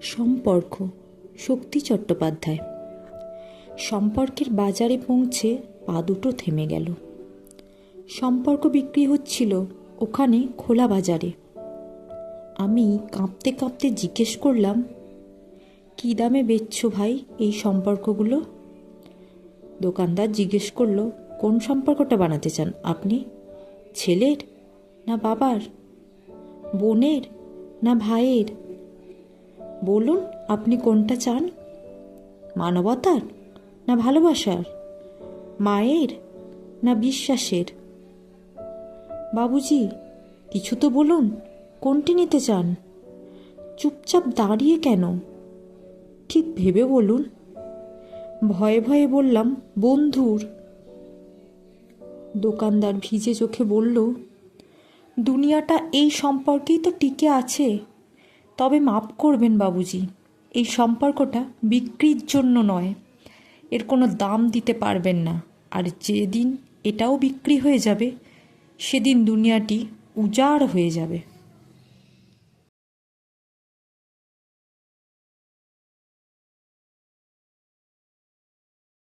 সম্পর্ক, শক্তি চট্টোপাধ্যায়। সম্পর্কের বাজারে পৌঁছে পা দুটো থেমে গেল। সম্পর্ক বিক্রি হচ্ছিল ওখানে খোলা বাজারে। আমি কাঁপতে কাঁপতে জিজ্ঞেস করলাম, কী দামে বেচছো ভাই এই সম্পর্কগুলো? দোকানদার জিজ্ঞেস করলো, কোন সম্পর্কটা বানাতে চান আপনি? ছেলের না বাবার, বোনের না ভাইয়ের? বলুন আপনি কোনটা চান? মানবতার না ভালোবাসার, মায়ের না বিশ্বাসের? বাবুজি কিছু তো বলুন, কোনটি নিতে চান? চুপচাপ দাঁড়িয়ে কেন? ঠিক ভেবে বলুন। ভয়ে ভয়ে বললাম, বন্ধুর। দোকানদার ভিজে চোখে বলল, দুনিয়াটা এই সম্পর্কেই তো টিকে আছে। তবে মাপ করবেন বাবুজি, এই সম্পর্কটা বিক্রির জন্য নয়। এর কোনো দাম দিতে পারবেন না। আর যেদিন এটাও বিক্রি হয়ে যাবে সেদিন দুনিয়াটি উজাড় হয়ে যাবে।